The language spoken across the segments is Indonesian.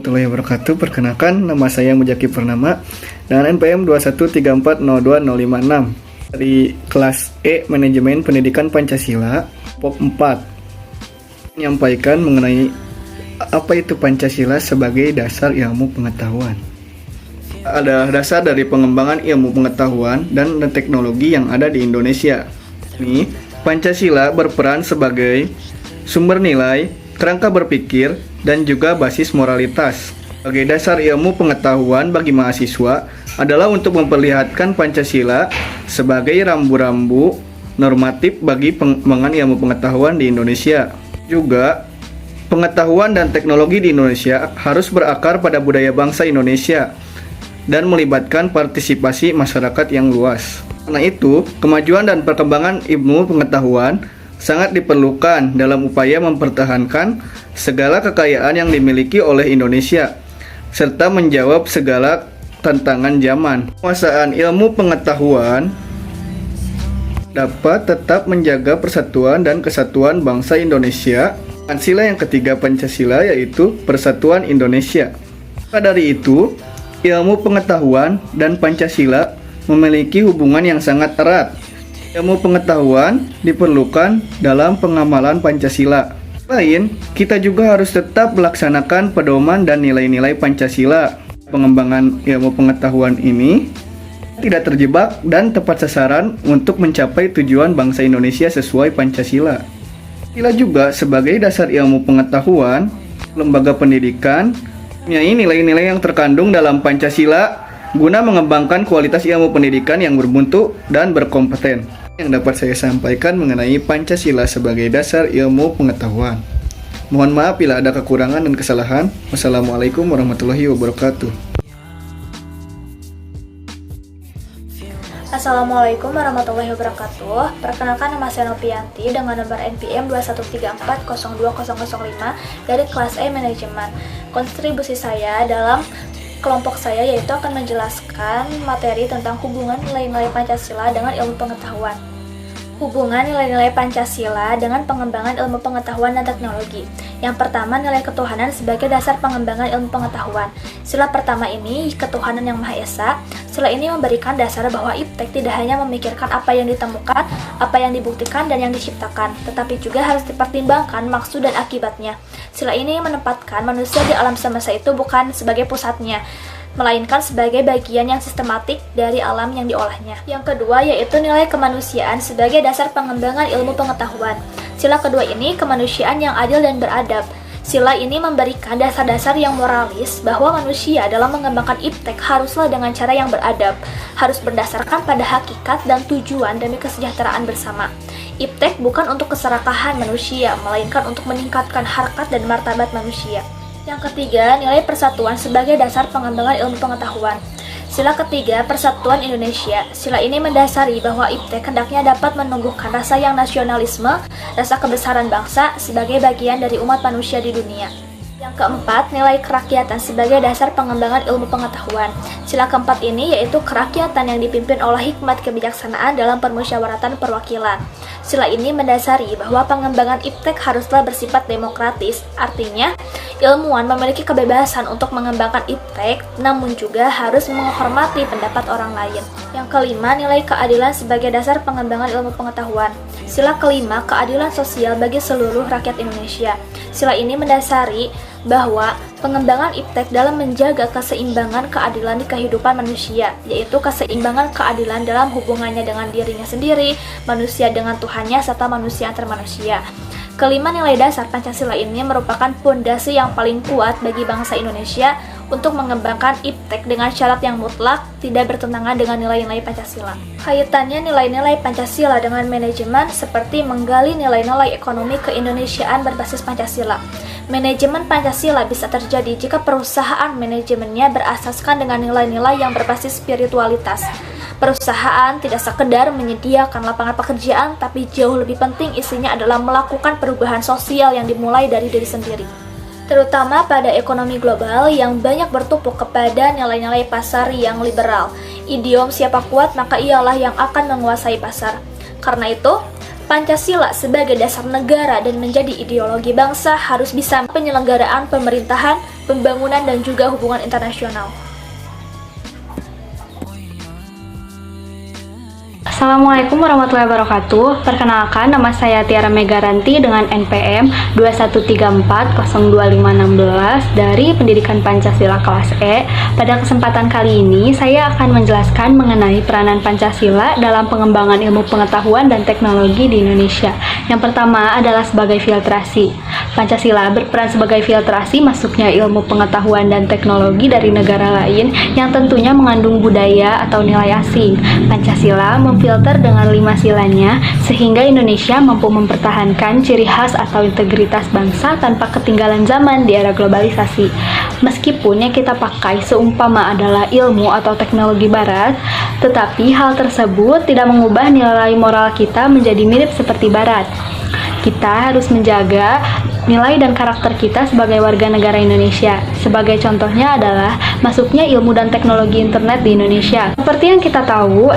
warahmatullahi wabarakatuh. Perkenalkan, nama saya Mujaki Purnama dengan NPM 213405056 dari kelas E Manajemen Pendidikan Pancasila Kelompok 4, menyampaikan mengenai apa itu Pancasila sebagai dasar ilmu pengetahuan. Ada dasar dari pengembangan ilmu pengetahuan dan teknologi yang ada di Indonesia. Ini Pancasila berperan sebagai sumber nilai, kerangka berpikir, dan juga basis moralitas. Sebagai dasar ilmu pengetahuan bagi mahasiswa adalah untuk memperlihatkan Pancasila sebagai rambu-rambu normatif bagi pengembangan ilmu pengetahuan di Indonesia. Juga, pengetahuan dan teknologi di Indonesia harus berakar pada budaya bangsa Indonesia dan melibatkan partisipasi masyarakat yang luas. Karena itu, kemajuan dan perkembangan ilmu pengetahuan sangat diperlukan dalam upaya mempertahankan segala kekayaan yang dimiliki oleh Indonesia, serta menjawab segala tantangan zaman. Penguasaan ilmu pengetahuan dapat tetap menjaga persatuan dan kesatuan bangsa Indonesia. Sila yang ketiga Pancasila yaitu Persatuan Indonesia. Maka dari itu, ilmu pengetahuan dan Pancasila memiliki hubungan yang sangat erat. Ilmu pengetahuan diperlukan dalam pengamalan Pancasila. Selain, kita juga harus tetap melaksanakan pedoman dan nilai-nilai Pancasila. Pengembangan ilmu pengetahuan ini tidak terjebak dan tepat sasaran untuk mencapai tujuan bangsa Indonesia sesuai Pancasila. Pancasila juga sebagai dasar ilmu pengetahuan, lembaga pendidikan, mempunyai nilai-nilai yang terkandung dalam Pancasila guna mengembangkan kualitas ilmu pendidikan yang bermutu dan berkompeten. Yang dapat saya sampaikan mengenai Pancasila sebagai dasar ilmu pengetahuan. Mohon maaf bila ada kekurangan dan kesalahan. Wassalamualaikum warahmatullahi wabarakatuh. Assalamualaikum warahmatullahi wabarakatuh. Perkenalkan, nama saya Nopianti dengan nomor NPM 213402005 dari kelas E Manajemen. Kontribusi saya dalam kelompok saya yaitu akan menjelaskan materi tentang hubungan nilai-nilai Pancasila dengan ilmu pengetahuan. Hubungan nilai-nilai Pancasila dengan pengembangan ilmu pengetahuan dan teknologi. Yang pertama, nilai ketuhanan sebagai dasar pengembangan ilmu pengetahuan. Sila pertama ini, ketuhanan yang Maha Esa. Sila ini memberikan dasar bahwa iptek tidak hanya memikirkan apa yang ditemukan, apa yang dibuktikan, dan yang diciptakan, tetapi juga harus dipertimbangkan maksud dan akibatnya. Sila ini menempatkan manusia di alam semesta itu bukan sebagai pusatnya, melainkan sebagai bagian yang sistematik dari alam yang diolahnya. Yang kedua yaitu nilai kemanusiaan sebagai dasar pengembangan ilmu pengetahuan. Sila kedua ini kemanusiaan yang adil dan beradab. Sila ini memberikan dasar-dasar yang moralis bahwa manusia dalam mengembangkan iptek haruslah dengan cara yang beradab, harus berdasarkan pada hakikat dan tujuan demi kesejahteraan bersama. Iptek bukan untuk keserakahan manusia, melainkan untuk meningkatkan harkat dan martabat manusia. Yang ketiga, nilai persatuan sebagai dasar pengembangan ilmu pengetahuan. Sila ketiga, Persatuan Indonesia. Sila ini mendasari bahwa iptek hendaknya dapat menumbuhkan rasa yang nasionalisme, rasa kebesaran bangsa sebagai bagian dari umat manusia di dunia. Yang keempat, nilai kerakyatan sebagai dasar pengembangan ilmu pengetahuan. Sila keempat ini yaitu kerakyatan yang dipimpin oleh hikmat kebijaksanaan dalam permusyawaratan perwakilan. Sila ini mendasari bahwa pengembangan iptek haruslah bersifat demokratis, artinya ilmuwan memiliki kebebasan untuk mengembangkan iptek, namun juga harus menghormati pendapat orang lain. Yang kelima, nilai keadilan sebagai dasar pengembangan ilmu pengetahuan. Sila kelima, keadilan sosial bagi seluruh rakyat Indonesia. Sila ini mendasari bahwa pengembangan iptek dalam menjaga keseimbangan keadilan di kehidupan manusia, yaitu keseimbangan keadilan dalam hubungannya dengan dirinya sendiri, manusia dengan Tuhannya, serta manusia antar manusia. Kelima, nilai dasar Pancasila ini merupakan fondasi yang paling kuat bagi bangsa Indonesia untuk mengembangkan iptek dengan syarat yang mutlak, tidak bertentangan dengan nilai-nilai Pancasila. Kaitannya nilai-nilai Pancasila dengan manajemen seperti menggali nilai-nilai ekonomi keindonesiaan berbasis Pancasila. Manajemen Pancasila bisa terjadi jika perusahaan manajemennya berasaskan dengan nilai-nilai yang berbasis spiritualitas. Perusahaan tidak sekedar menyediakan lapangan pekerjaan, tapi jauh lebih penting isinya adalah melakukan perubahan sosial yang dimulai dari diri sendiri. Terutama pada ekonomi global yang banyak bertumpu kepada nilai-nilai pasar yang liberal. Idiom siapa kuat maka ialah yang akan menguasai pasar. Karena itu, Pancasila sebagai dasar negara dan menjadi ideologi bangsa harus bisa penyelenggaraan pemerintahan pembangunan dan juga hubungan internasional. Assalamualaikum warahmatullahi wabarakatuh. Perkenalkan, nama saya Tiara Megaranti dengan NPM 2134025616 dari Pendidikan Pancasila kelas E. Pada kesempatan kali ini, saya akan menjelaskan mengenai peranan Pancasila dalam pengembangan ilmu pengetahuan dan teknologi di Indonesia. Yang pertama adalah sebagai filtrasi. Pancasila berperan sebagai filtrasi masuknya ilmu pengetahuan dan teknologi dari negara lain yang tentunya mengandung budaya atau nilai asing. Pancasila memfilter dengan 5 silanya sehingga Indonesia mampu mempertahankan ciri khas atau integritas bangsa tanpa ketinggalan zaman di era globalisasi. Meskipun yang kita pakai seumpama adalah ilmu atau teknologi barat, tetapi hal tersebut tidak mengubah nilai moral kita menjadi mirip seperti barat. Kita harus menjaga nilai dan karakter kita sebagai warga negara Indonesia. Sebagai contohnya adalah masuknya ilmu dan teknologi internet di Indonesia. Seperti yang kita tahu,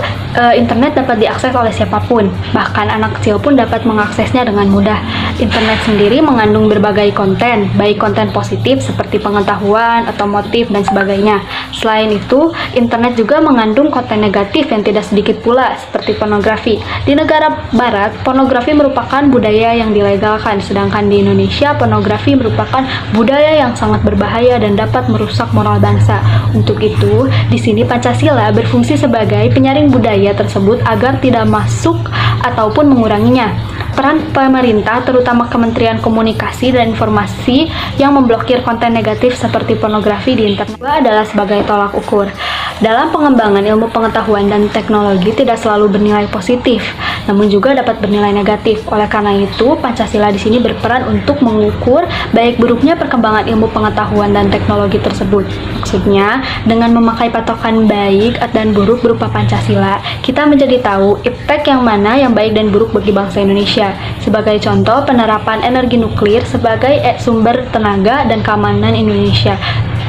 internet dapat diakses oleh siapapun, bahkan anak kecil pun dapat mengaksesnya dengan mudah. Internet sendiri mengandung berbagai konten, baik konten positif seperti pengetahuan, otomotif, dan sebagainya. Selain itu, internet juga mengandung konten negatif yang tidak sedikit pula, seperti pornografi. Di negara barat, pornografi merupakan budaya yang dilegalkan, sedangkan di Indonesia, pornografi merupakan budaya yang sangat berbahaya dan dapat merusak moral bangsa. Untuk itu, di sini Pancasila berfungsi sebagai penyaring budaya tersebut agar tidak masuk ataupun menguranginya. Peran pemerintah, terutama Kementerian Komunikasi dan Informasi yang memblokir konten negatif seperti pornografi di internet adalah sebagai tolak ukur. Dalam pengembangan ilmu pengetahuan dan teknologi tidak selalu bernilai positif, namun juga dapat bernilai negatif. Oleh karena itu, Pancasila di sini berperan untuk mengukur baik buruknya perkembangan ilmu pengetahuan dan teknologi tersebut. Maksudnya, dengan memakai patokan baik dan buruk berupa Pancasila, kita menjadi tahu iptek yang mana yang baik dan buruk bagi bangsa Indonesia. Sebagai contoh, penerapan energi nuklir sebagai sumber tenaga dan keamanan Indonesia.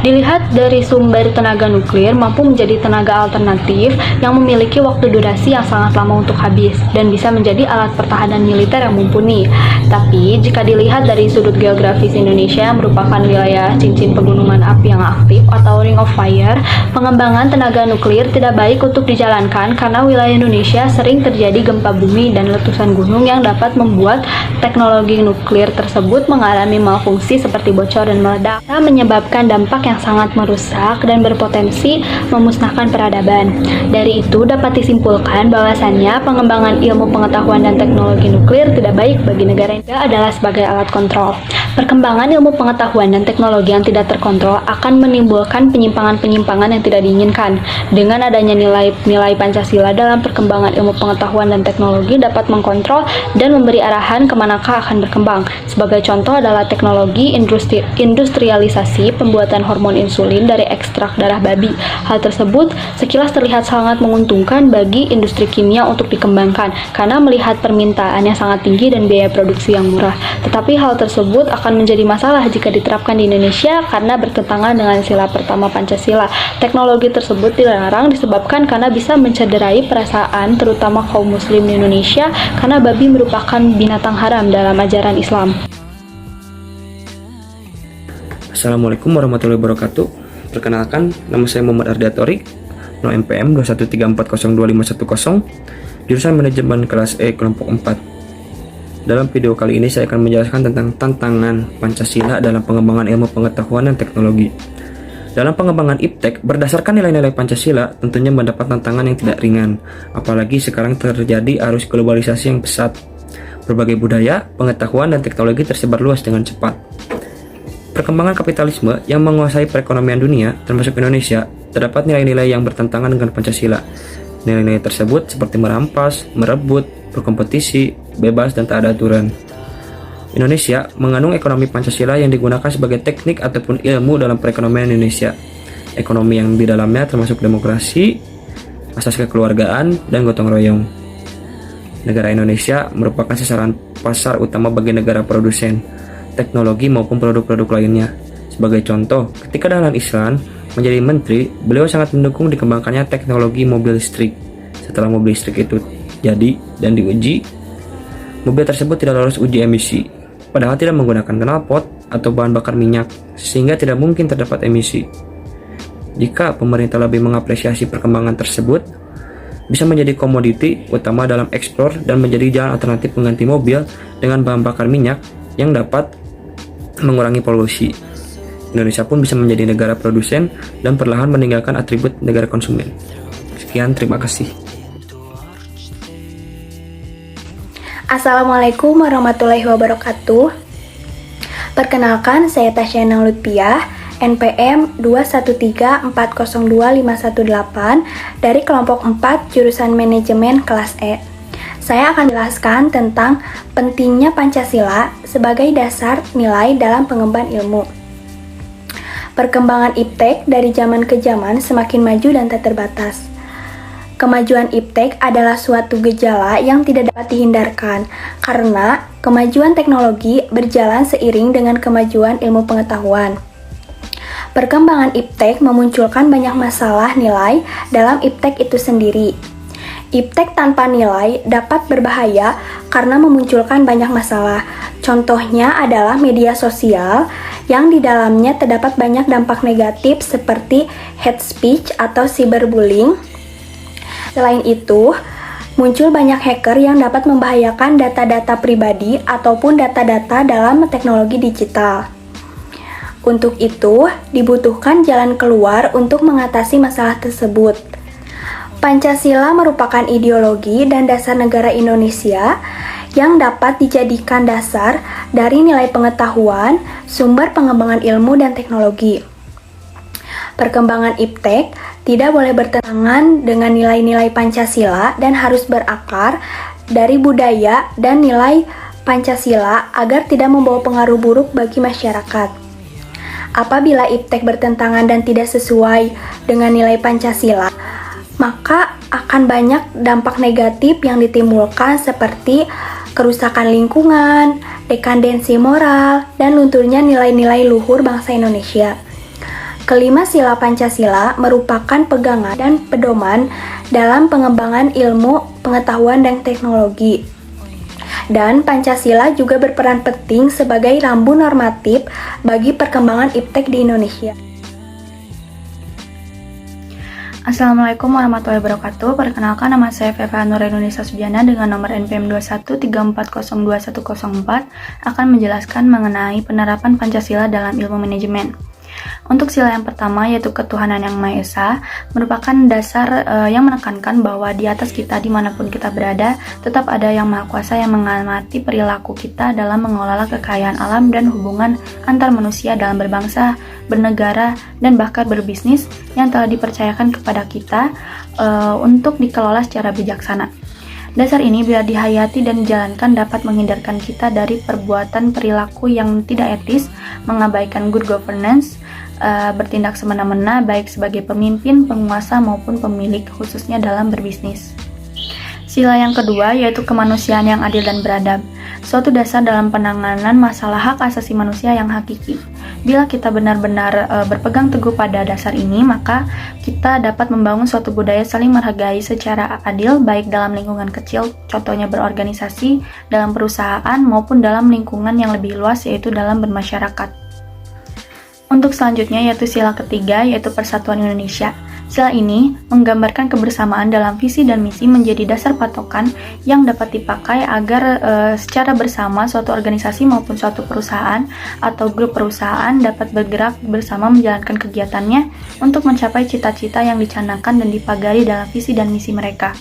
Dilihat dari sumber tenaga nuklir mampu menjadi tenaga alternatif yang memiliki waktu durasi yang sangat lama untuk habis dan bisa menjadi alat pertahanan militer yang mumpuni. Tapi jika dilihat dari sudut geografis Indonesia yang merupakan wilayah cincin pegunungan api yang aktif atau ring of fire, pengembangan tenaga nuklir tidak baik untuk dijalankan karena wilayah Indonesia sering terjadi gempa bumi dan letusan gunung yang dapat membuat teknologi nuklir tersebut mengalami malfungsi seperti bocor dan meledak, menyebabkan dampak yang sangat merusak dan berpotensi memusnahkan peradaban. Dari itu dapat disimpulkan bahwasannya pengembangan ilmu pengetahuan dan teknologi nuklir tidak baik bagi negara Indonesia adalah sebagai alat kontrol. Perkembangan ilmu pengetahuan dan teknologi yang tidak terkontrol akan menimbulkan penyimpangan-penyimpangan yang tidak diinginkan. Dengan adanya nilai-nilai Pancasila dalam perkembangan ilmu pengetahuan dan teknologi dapat mengkontrol dan memberi arahan kemanakah akan berkembang. Sebagai contoh adalah teknologi industrialisasi pembuatan hormon insulin dari ekstrak darah babi. Hal tersebut sekilas terlihat sangat menguntungkan bagi industri kimia untuk dikembangkan karena melihat permintaan yang sangat tinggi dan biaya produksi yang murah. Tetapi hal tersebut akan menjadi masalah jika diterapkan di Indonesia karena bertentangan dengan sila pertama Pancasila. Teknologi tersebut dilarang disebabkan karena bisa mencederai perasaan terutama kaum muslim di Indonesia karena babi merupakan binatang haram dalam ajaran Islam. Assalamualaikum warahmatullahi wabarakatuh. Perkenalkan, nama saya Muhammad Ardiatori, nomor NPM 2134025510, jurusan Manajemen kelas E kelompok 4. Dalam video kali ini saya akan menjelaskan tentang tantangan Pancasila dalam pengembangan ilmu pengetahuan dan teknologi. Dalam pengembangan iptek, berdasarkan nilai-nilai Pancasila tentunya mendapat tantangan yang tidak ringan, apalagi sekarang terjadi arus globalisasi yang pesat. Berbagai budaya, pengetahuan, dan teknologi tersebar luas dengan cepat. Perkembangan kapitalisme yang menguasai perekonomian dunia, termasuk Indonesia, terdapat nilai-nilai yang bertentangan dengan Pancasila. Nilai-nilai tersebut seperti merampas, merebut, berkompetisi, bebas, dan tak ada aturan. Indonesia mengandung ekonomi Pancasila yang digunakan sebagai teknik ataupun ilmu dalam perekonomian Indonesia. Ekonomi yang di dalamnya termasuk demokrasi, asas kekeluargaan, dan gotong royong. Negara Indonesia merupakan sasaran pasar utama bagi negara produsen teknologi maupun produk-produk lainnya. Sebagai contoh, ketika Dahlan Islan menjadi menteri, beliau sangat mendukung dikembangkannya teknologi mobil listrik. Setelah mobil listrik itu jadi dan diuji, mobil tersebut tidak lolos uji emisi, padahal tidak menggunakan knalpot, atau bahan bakar minyak, sehingga tidak mungkin terdapat emisi. Jika pemerintah lebih mengapresiasi perkembangan tersebut, bisa menjadi komoditi utama dalam ekspor dan menjadi jalan alternatif pengganti mobil dengan bahan bakar minyak yang dapat mengurangi polusi. Indonesia pun bisa menjadi negara produsen dan perlahan meninggalkan atribut negara konsumen. Sekian, terima kasih. Assalamualaikum warahmatullahi wabarakatuh. Perkenalkan, saya Tasyana Lutfiah, NPM 213402518 dari kelompok 4 jurusan manajemen kelas E. Saya akan menjelaskan tentang pentingnya Pancasila sebagai dasar nilai dalam pengembangan ilmu. Perkembangan iptek dari zaman ke zaman semakin maju dan tak terbatas. Kemajuan iptek adalah suatu gejala yang tidak dapat dihindarkan karena kemajuan teknologi berjalan seiring dengan kemajuan ilmu pengetahuan. Perkembangan iptek memunculkan banyak masalah nilai dalam iptek itu sendiri. Iptek tanpa nilai dapat berbahaya karena memunculkan banyak masalah. Contohnya adalah media sosial yang di dalamnya terdapat banyak dampak negatif seperti hate speech atau cyberbullying. Selain itu, muncul banyak hacker yang dapat membahayakan data-data pribadi ataupun data-data dalam teknologi digital. Untuk itu, dibutuhkan jalan keluar untuk mengatasi masalah tersebut. Pancasila merupakan ideologi dan dasar negara Indonesia yang dapat dijadikan dasar dari nilai pengetahuan, sumber pengembangan ilmu dan teknologi. Perkembangan iptek tidak boleh bertentangan dengan nilai-nilai Pancasila dan harus berakar dari budaya dan nilai Pancasila agar tidak membawa pengaruh buruk bagi masyarakat. Apabila iptek bertentangan dan tidak sesuai dengan nilai Pancasila, maka akan banyak dampak negatif yang ditimbulkan seperti kerusakan lingkungan, dekadensi moral, dan lunturnya nilai-nilai luhur bangsa Indonesia. Kelima sila Pancasila merupakan pegangan dan pedoman dalam pengembangan ilmu, pengetahuan, dan teknologi. Dan Pancasila juga berperan penting sebagai rambu normatif bagi perkembangan iptek di Indonesia. Assalamualaikum warahmatullahi wabarakatuh. Perkenalkan, nama saya Feva Nurainunisa Subiana dengan nomor NPM 213402104 akan menjelaskan mengenai penerapan Pancasila dalam ilmu manajemen. Untuk sila yang pertama, yaitu ketuhanan yang Maha Esa, merupakan dasar yang menekankan bahwa di atas kita dimanapun kita berada, tetap ada yang Maha Kuasa yang mengamati perilaku kita dalam mengelola kekayaan alam dan hubungan antar manusia dalam berbangsa, bernegara, dan bahkan berbisnis yang telah dipercayakan kepada kita untuk dikelola secara bijaksana. Dasar ini bila dihayati dan dijalankan dapat menghindarkan kita dari perbuatan perilaku yang tidak etis, mengabaikan good governance, bertindak semena-mena baik sebagai pemimpin, penguasa maupun pemilik, khususnya dalam berbisnis. Sila yang kedua yaitu kemanusiaan yang adil dan beradab, suatu dasar dalam penanganan masalah hak asasi manusia yang hakiki. Bila kita benar-benar berpegang teguh pada dasar ini, maka kita dapat membangun suatu budaya saling menghargai secara adil baik dalam lingkungan kecil, contohnya berorganisasi, dalam perusahaan maupun dalam lingkungan yang lebih luas yaitu dalam bermasyarakat. Untuk selanjutnya yaitu sila ketiga yaitu Persatuan Indonesia. Sila ini menggambarkan kebersamaan dalam visi dan misi menjadi dasar patokan yang dapat dipakai agar secara bersama suatu organisasi maupun suatu perusahaan atau grup perusahaan dapat bergerak bersama menjalankan kegiatannya untuk mencapai cita-cita yang dicanangkan dan dipagari dalam visi dan misi mereka.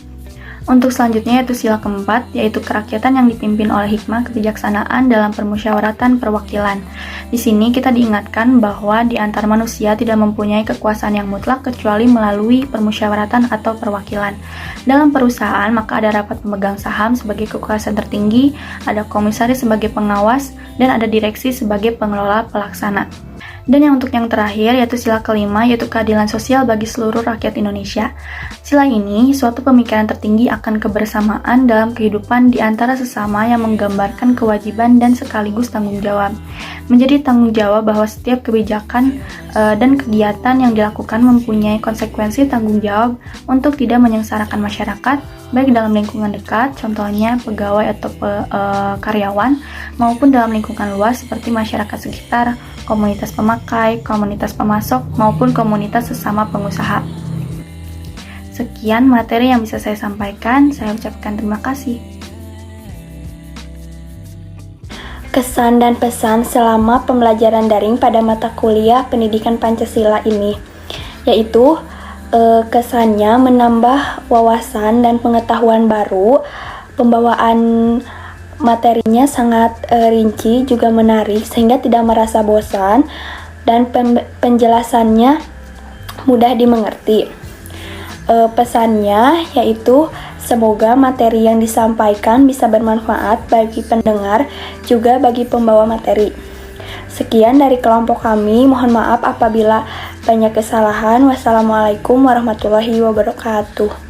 Untuk selanjutnya yaitu sila keempat, yaitu kerakyatan yang dipimpin oleh hikmah kebijaksanaan dalam permusyawaratan perwakilan. Di sini kita diingatkan bahwa di antara manusia tidak mempunyai kekuasaan yang mutlak kecuali melalui permusyawaratan atau perwakilan. Dalam perusahaan, maka ada rapat pemegang saham sebagai kekuasaan tertinggi, ada komisaris sebagai pengawas, dan ada direksi sebagai pengelola pelaksana. Dan yang untuk yang terakhir yaitu sila kelima yaitu keadilan sosial bagi seluruh rakyat Indonesia. Sila ini suatu pemikiran tertinggi akan kebersamaan dalam kehidupan di antara sesama yang menggambarkan kewajiban dan sekaligus tanggung jawab. Menjadi tanggung jawab bahwa setiap kebijakan dan kegiatan yang dilakukan mempunyai konsekuensi tanggung jawab untuk tidak menyengsarakan masyarakat, baik dalam lingkungan dekat, contohnya pegawai atau karyawan, maupun dalam lingkungan luas seperti masyarakat sekitar, komunitas pemakai, komunitas pemasok, maupun komunitas sesama pengusaha. Sekian materi yang bisa saya sampaikan, saya ucapkan terima kasih. Kesan dan pesan selama pembelajaran daring pada mata kuliah pendidikan Pancasila ini, yaitu kesannya menambah wawasan dan pengetahuan baru, pembawaan materinya sangat rinci juga menarik sehingga tidak merasa bosan, dan penjelasannya mudah dimengerti. Pesannya yaitu semoga materi yang disampaikan bisa bermanfaat bagi pendengar juga bagi pembawa materi. Sekian dari kelompok kami, mohon maaf apabila banyak kesalahan. Wassalamualaikum warahmatullahi wabarakatuh.